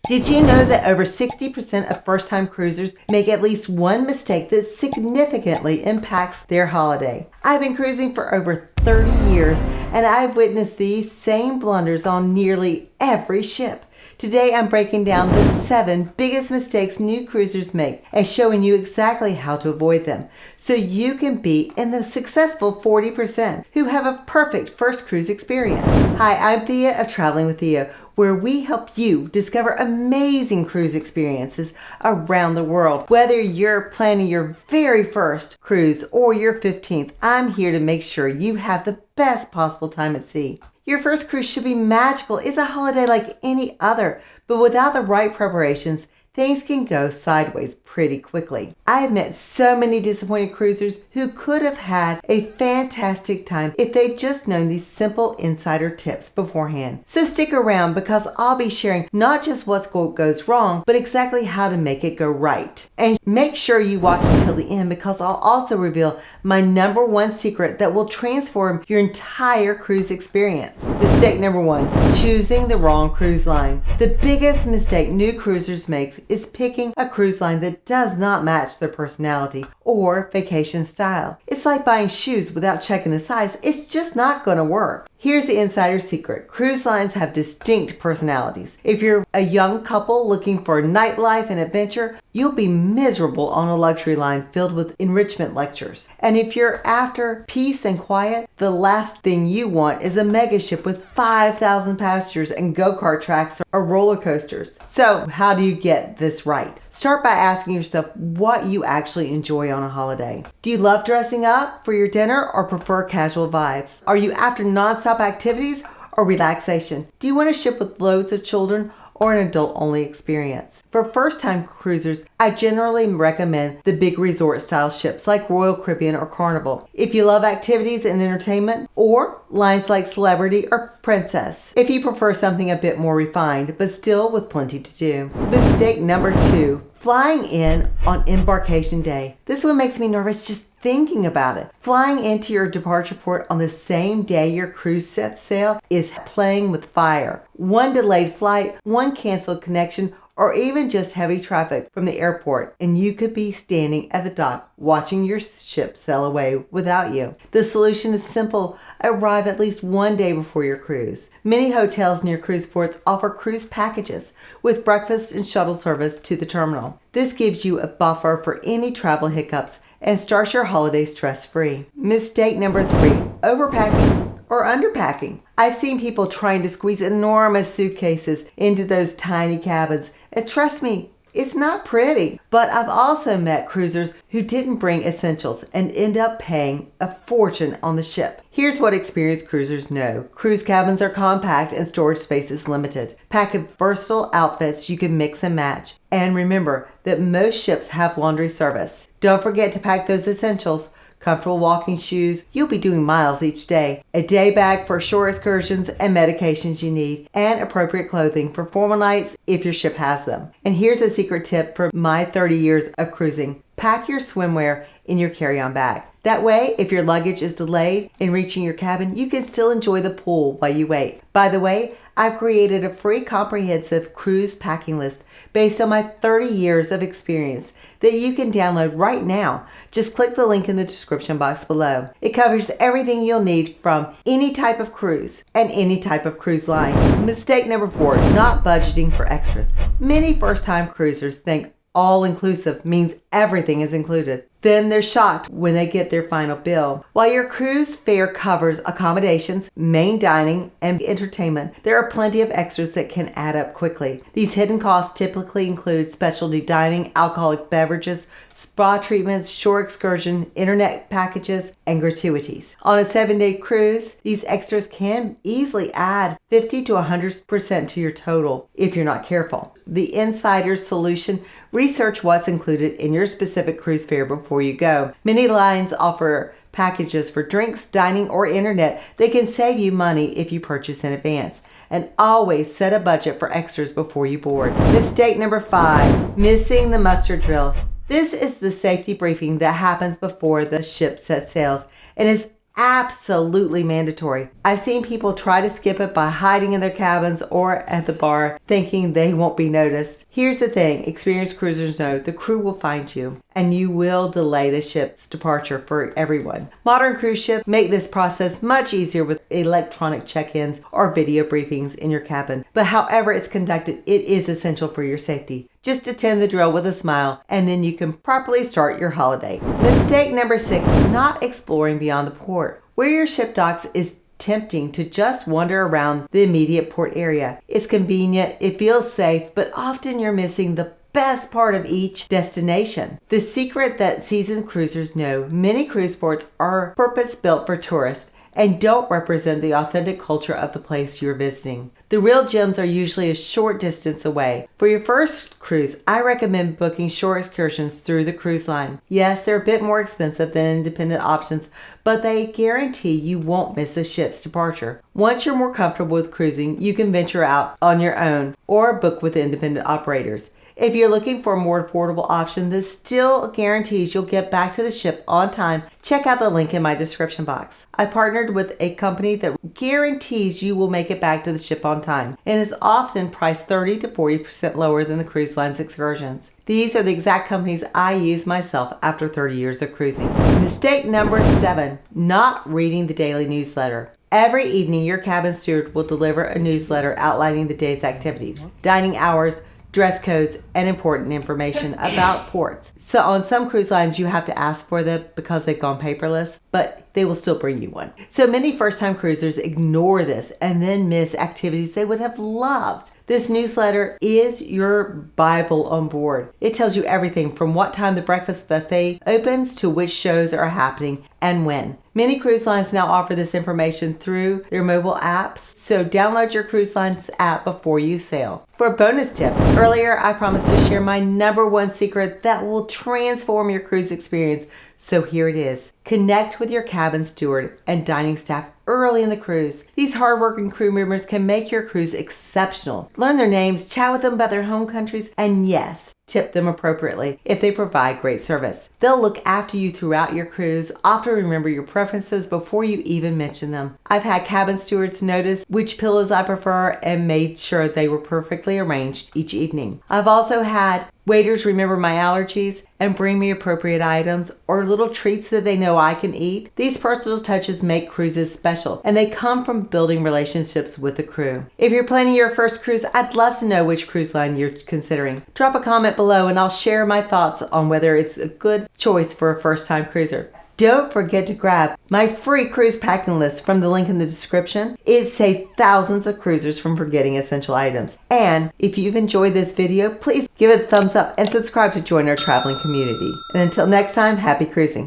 Did you know that over 60% of first-time cruisers make at least one mistake that significantly impacts their holiday? I've been cruising for over 30 years, and I've witnessed these same blunders on nearly every ship. Today, I'm breaking down the 7 biggest mistakes new cruisers make and showing you exactly how to avoid them, so you can be in the successful 40% who have a perfect first cruise experience. Hi, I'm Thia of Traveling with Thia, where we help you discover amazing cruise experiences around the world. Whether you're planning your very first cruise or your 15th, I'm here to make sure you have the best possible time at sea. Your first cruise should be magical. It's a holiday like any other, but without the right preparations, things can go sideways pretty quickly. I have met so many disappointed cruisers who could have had a fantastic time if they'd just known these simple insider tips beforehand. So stick around because I'll be sharing not just what goes wrong, but exactly how to make it go right. And make sure you watch until the end because I'll also reveal my number 1 secret that will transform your entire cruise experience. Mistake number 1, choosing the wrong cruise line. The biggest mistake new cruisers make is picking a cruise line that does not match their personality or vacation style. It's like buying shoes without checking the size. It's just not going to work. Here's the insider secret. Cruise lines have distinct personalities. If you're a young couple looking for nightlife and adventure, you'll be miserable on a luxury line filled with enrichment lectures. And if you're after peace and quiet, the last thing you want is a mega ship with 5,000 passengers and go-kart tracks or roller coasters. So how do you get this right? Start by asking yourself what you actually enjoy on a holiday. Do you love dressing up for your dinner or prefer casual vibes? Are you after nonstop activities or relaxation? Do you want a ship with loads of children or an adult-only experience? For first-time cruisers, I generally recommend the big resort-style ships like Royal Caribbean or Carnival. If you love activities and entertainment, or lines like Celebrity or Princess. If you prefer something a bit more refined, but still with plenty to do. Mistake number 2, flying in on embarkation day. This one makes me nervous just thinking about it. Flying into your departure port on the same day your cruise sets sail is playing with fire. One delayed flight, one canceled connection, or even just heavy traffic from the airport, and you could be standing at the dock watching your ship sail away without you. The solution is simple. Arrive at least one day before your cruise. Many hotels near cruise ports offer cruise packages with breakfast and shuttle service to the terminal. This gives you a buffer for any travel hiccups and starts your holiday stress-free. Mistake number 3, overpacking or underpacking. I've seen people trying to squeeze enormous suitcases into those tiny cabins, and trust me, it's not pretty. But I've also met cruisers who didn't bring essentials and end up paying a fortune on the ship. Here's what experienced cruisers know. Cruise cabins are compact and storage space is limited. Pack versatile outfits you can mix and match. And remember that most ships have laundry service. Don't forget to pack those essentials. Comfortable walking shoes, you'll be doing miles each day, a day bag for shore excursions and medications you need, and appropriate clothing for formal nights if your ship has them. And here's a secret tip for my 30 years of cruising. Pack your swimwear in your carry-on bag. That way, if your luggage is delayed in reaching your cabin, you can still enjoy the pool while you wait. By the way, I've created a free comprehensive cruise packing list based on my 30 years of experience that you can download right now. Just click the link in the description box below. It covers everything you'll need from any type of cruise and any type of cruise line. Mistake number 4, not budgeting for extras. Many first-time cruisers think all-inclusive means everything is included. Then they're shocked when they get their final bill. While your cruise fare covers accommodations, main dining, and entertainment, there are plenty of extras that can add up quickly. These hidden costs typically include specialty dining, alcoholic beverages, spa treatments, shore excursion, internet packages, and gratuities. On a 7-day cruise, these extras can easily add 50 to 100% to your total if you're not careful. The Insider Solution: research what's included in your specific cruise fare before you go. Many lines offer packages for drinks, dining, or internet that can save you money if you purchase in advance. And always set a budget for extras before you board. Mistake number 5, missing the muster drill. This is the safety briefing that happens before the ship sets sails and is absolutely mandatory. I've seen people try to skip it by hiding in their cabins or at the bar, thinking they won't be noticed. Here's the thing, experienced cruisers know the crew will find you, and you will delay the ship's departure for everyone. Modern cruise ships make this process much easier with electronic check-ins or video briefings in your cabin, but however it's conducted, it is essential for your safety. Just attend the drill with a smile, and then you can properly start your holiday. Mistake number 6, not exploring beyond the port. Where your ship docks is tempting to just wander around the immediate port area. It's convenient, it feels safe, but often you're missing the best part of each destination. The secret that seasoned cruisers know, many cruise ports are purpose-built for tourists and don't represent the authentic culture of the place you're visiting. The real gems are usually a short distance away. For your first cruise, I recommend booking short excursions through the cruise line. Yes, they're a bit more expensive than independent options, but they guarantee you won't miss a ship's departure. Once you're more comfortable with cruising, you can venture out on your own or book with independent operators. If you're looking for a more affordable option that still guarantees you'll get back to the ship on time, check out the link in my description box. I partnered with a company that guarantees you will make it back to the ship on time and is often priced 30 to 40% lower than the cruise line's excursions. These are the exact companies I use myself after 30 years of cruising. Mistake number 7, not reading the daily newsletter. Every evening, your cabin steward will deliver a newsletter outlining the day's activities, dining hours, dress codes, and important information about ports. So on some cruise lines, you have to ask for them because they've gone paperless, but they will still bring you one. So many first-time cruisers ignore this and then miss activities they would have loved. This newsletter is your Bible on board. It tells you everything from what time the breakfast buffet opens to which shows are happening and when. Many cruise lines now offer this information through their mobile apps, so download your cruise line's app before you sail. For a bonus tip, earlier I promised to share my number 1 secret that will transform your cruise experience, so here it is. Connect with your cabin steward and dining staff early in the cruise. These hardworking crew members can make your cruise exceptional. Learn their names, chat with them about their home countries, and yes, tip them appropriately if they provide great service. They'll look after you throughout your cruise, often remember your preferences before you even mention them. I've had cabin stewards notice which pillows I prefer and made sure they were perfectly arranged each evening. I've also had waiters remember my allergies and bring me appropriate items or little treats that they know I can eat. These personal touches make cruises special, and they come from building relationships with the crew. If you're planning your first cruise, I'd love to know which cruise line you're considering. Drop a comment below and I'll share my thoughts on whether it's a good choice for a first-time cruiser. Don't forget to grab my free cruise packing list from the link in the description. It saved thousands of cruisers from forgetting essential items. And if you've enjoyed this video, please give it a thumbs up and subscribe to join our traveling community. And until next time, happy cruising.